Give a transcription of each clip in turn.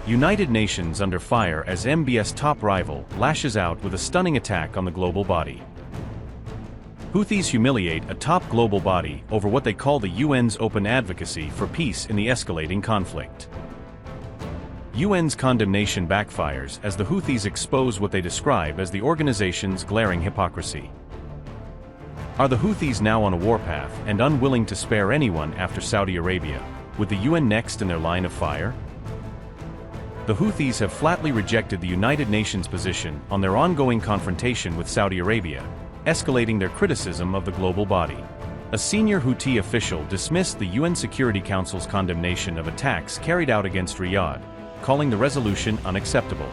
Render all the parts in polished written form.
United Nations under fire as MBS top rival lashes out with a stunning attack on the global body. Houthis humiliate a top global body over what they call the UN's open advocacy for peace in the escalating conflict. UN's condemnation backfires as the Houthis expose what they describe as the organization's glaring hypocrisy. Are the Houthis now on a warpath and unwilling to spare anyone after Saudi Arabia, with the UN next in their line of fire? The Houthis have flatly rejected the United Nations position on their ongoing confrontation with Saudi Arabia, escalating their criticism of the global body. A senior Houthi official dismissed the UN Security Council's condemnation of attacks carried out against Riyadh, calling the resolution unacceptable.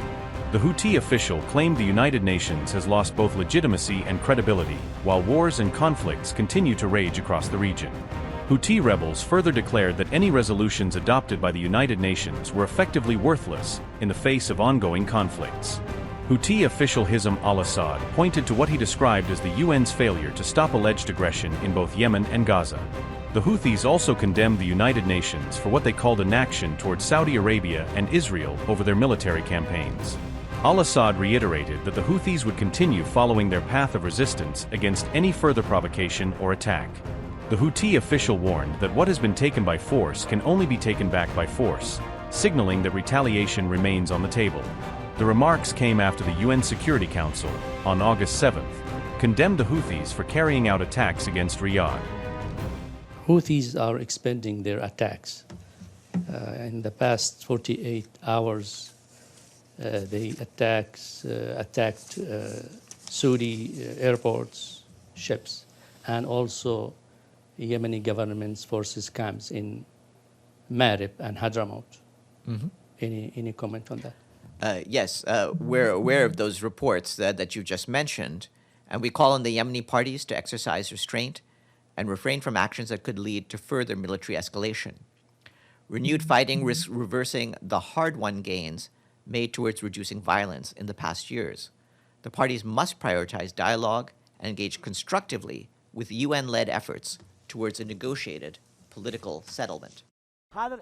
The Houthi official claimed the United Nations has lost both legitimacy and credibility, while wars and conflicts continue to rage across the region. Houthi rebels further declared that any resolutions adopted by the United Nations were effectively worthless in the face of ongoing conflicts. Houthi official Al-Assad pointed to what he described as the UN's failure to stop alleged aggression in both Yemen and Gaza. The Houthis also condemned the United Nations for what they called inaction towards Saudi Arabia and Israel over their military campaigns. Al-Assad reiterated that the Houthis would continue following their path of resistance against any further provocation or attack. The Houthi official warned that what has been taken by force can only be taken back by force, signaling that retaliation remains on the table. The remarks came after the UN Security Council, on August 7th, condemned the Houthis for carrying out attacks against Riyadh. Houthis are expanding their attacks. In the past 48 hours, they attacked Saudi airports, ships, and also Yemeni government's forces camps in Marib and Hadramaut. Mm-hmm. Any comment on that? Yes, we're aware of those reports that you just mentioned, and we call on the Yemeni parties to exercise restraint and refrain from actions that could lead to further military escalation. Renewed fighting risks reversing the hard-won gains made towards reducing violence in the past years. The parties must prioritize dialogue and engage constructively with UN-led efforts towards a negotiated political settlement.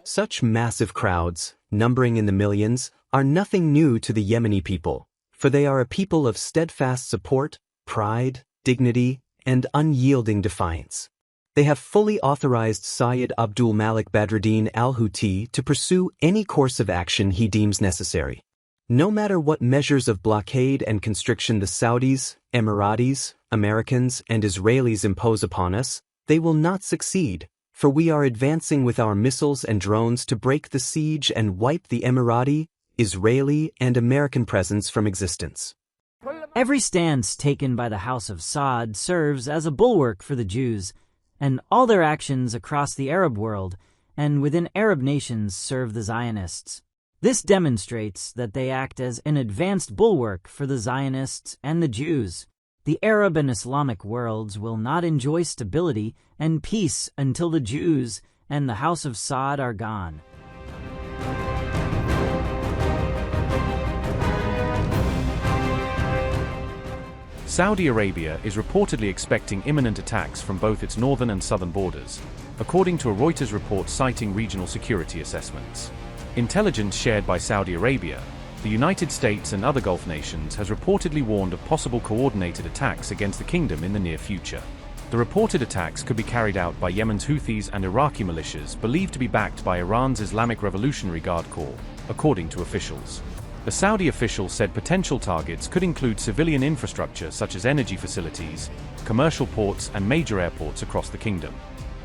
Such massive crowds, numbering in the millions, are nothing new to the Yemeni people, for they are a people of steadfast support, pride, dignity, and unyielding defiance. They have fully authorized Syed Abdul Malik Badruddin al-Houthi to pursue any course of action he deems necessary. No matter what measures of blockade and constriction the Saudis, Emiratis, Americans, and Israelis impose upon us, they will not succeed, for we are advancing with our missiles and drones to break the siege and wipe the Emirati, Israeli, and American presence from existence. Every stance taken by the House of Saud serves as a bulwark for the Jews, and all their actions across the Arab world and within Arab nations serve the Zionists. This demonstrates that they act as an advanced bulwark for the Zionists and the Jews. The Arab and Islamic worlds will not enjoy stability and peace until the Jews and the House of Saud are gone. Saudi Arabia is reportedly expecting imminent attacks from both its northern and southern borders, according to a Reuters report citing regional security assessments. Intelligence shared by Saudi Arabia, the United States and other Gulf nations has reportedly warned of possible coordinated attacks against the kingdom in the near future. The reported attacks could be carried out by Yemen's Houthis and Iraqi militias believed to be backed by Iran's Islamic Revolutionary Guard Corps, according to officials. The Saudi official said potential targets could include civilian infrastructure such as energy facilities, commercial ports, and major airports across the kingdom.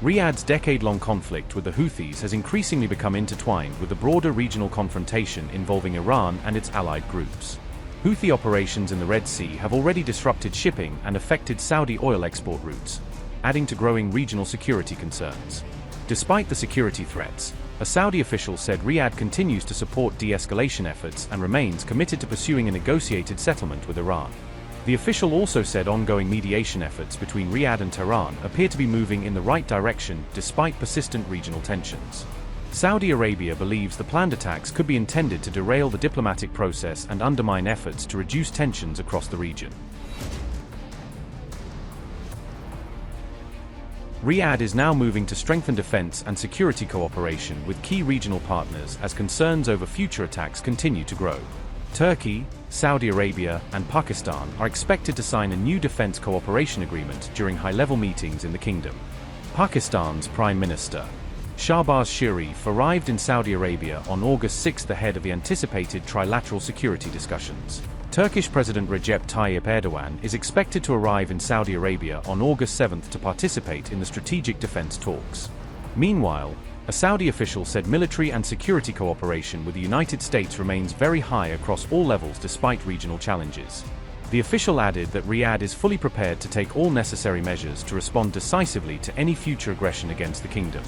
Riyadh's decade-long conflict with the Houthis has increasingly become intertwined with the broader regional confrontation involving Iran and its allied groups. Houthi operations in the Red Sea have already disrupted shipping and affected Saudi oil export routes, adding to growing regional security concerns. Despite the security threats, a Saudi official said Riyadh continues to support de-escalation efforts and remains committed to pursuing a negotiated settlement with Iran. The official also said ongoing mediation efforts between Riyadh and Tehran appear to be moving in the right direction despite persistent regional tensions. Saudi Arabia believes the planned attacks could be intended to derail the diplomatic process and undermine efforts to reduce tensions across the region. Riyadh is now moving to strengthen defense and security cooperation with key regional partners as concerns over future attacks continue to grow. Turkey, Saudi Arabia, and Pakistan are expected to sign a new defense cooperation agreement during high-level meetings in the kingdom. Pakistan's Prime Minister, Shahbaz Sharif, arrived in Saudi Arabia on August 6 ahead of the anticipated trilateral security discussions. Turkish President Recep Tayyip Erdogan is expected to arrive in Saudi Arabia on August 7 to participate in the strategic defense talks. Meanwhile, a Saudi official said military and security cooperation with the United States remains very high across all levels despite regional challenges. The official added that Riyadh is fully prepared to take all necessary measures to respond decisively to any future aggression against the kingdom.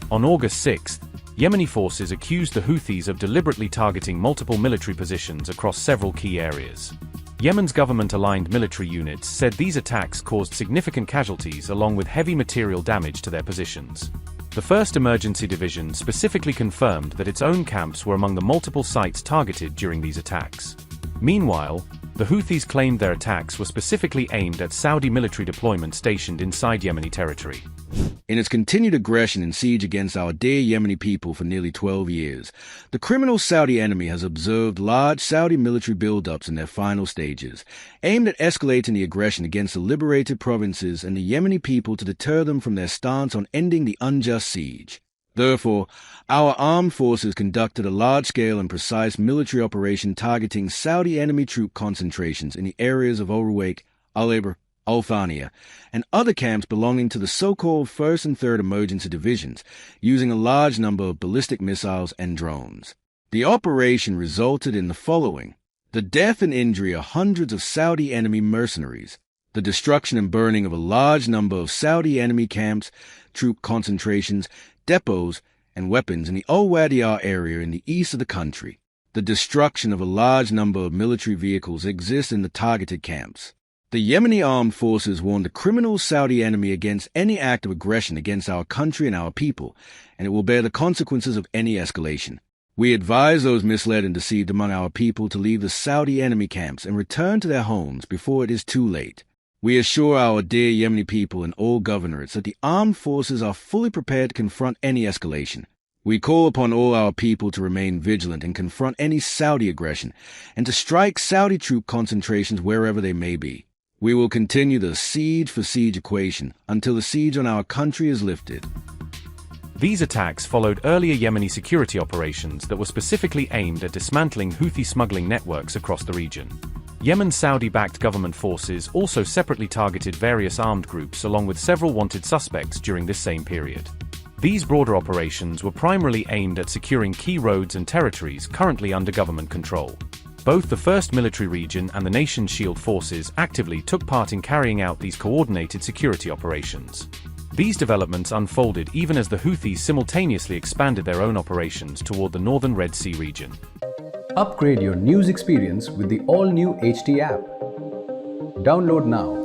On August 6, Yemeni forces accused the Houthis of deliberately targeting multiple military positions across several key areas. Yemen's government-aligned military units said these attacks caused significant casualties along with heavy material damage to their positions. The 1st Emergency Division specifically confirmed that its own camps were among the multiple sites targeted during these attacks. Meanwhile, the Houthis claimed their attacks were specifically aimed at Saudi military deployments stationed inside Yemeni territory. In its continued aggression and siege against our dear Yemeni people for nearly 12 years, the criminal Saudi enemy has observed large Saudi military buildups in their final stages, aimed at escalating the aggression against the liberated provinces and the Yemeni people to deter them from their stance on ending the unjust siege. Therefore, our armed forces conducted a large-scale and precise military operation targeting Saudi enemy troop concentrations in the areas of Al-Ruwayk, Al-Abr, Al-Thaniya, and other camps belonging to the so-called 1st and 3rd Emergency Divisions, using a large number of ballistic missiles and drones. The operation resulted in the following: the death and injury of hundreds of Saudi enemy mercenaries, the destruction and burning of a large number of Saudi enemy camps, troop concentrations, depots, and weapons in the Al-Wadiyah area in the east of the country. The destruction of a large number of military vehicles exists in the targeted camps. The Yemeni armed forces warned the criminal Saudi enemy against any act of aggression against our country and our people, and it will bear the consequences of any escalation. We advise those misled and deceived among our people to leave the Saudi enemy camps and return to their homes before it is too late. We assure our dear Yemeni people and all governorates that the armed forces are fully prepared to confront any escalation. We call upon all our people to remain vigilant and confront any Saudi aggression, and to strike Saudi troop concentrations wherever they may be. We will continue the siege-for-siege equation until the siege on our country is lifted. These attacks followed earlier Yemeni security operations that were specifically aimed at dismantling Houthi smuggling networks across the region. Yemen's Saudi-backed government forces also separately targeted various armed groups along with several wanted suspects during this same period. These broader operations were primarily aimed at securing key roads and territories currently under government control. Both the 1st Military Region and the nation's Shield Forces actively took part in carrying out these coordinated security operations. These developments unfolded even as the Houthis simultaneously expanded their own operations toward the northern Red Sea region. Upgrade your news experience with the all-new HT app. Download now.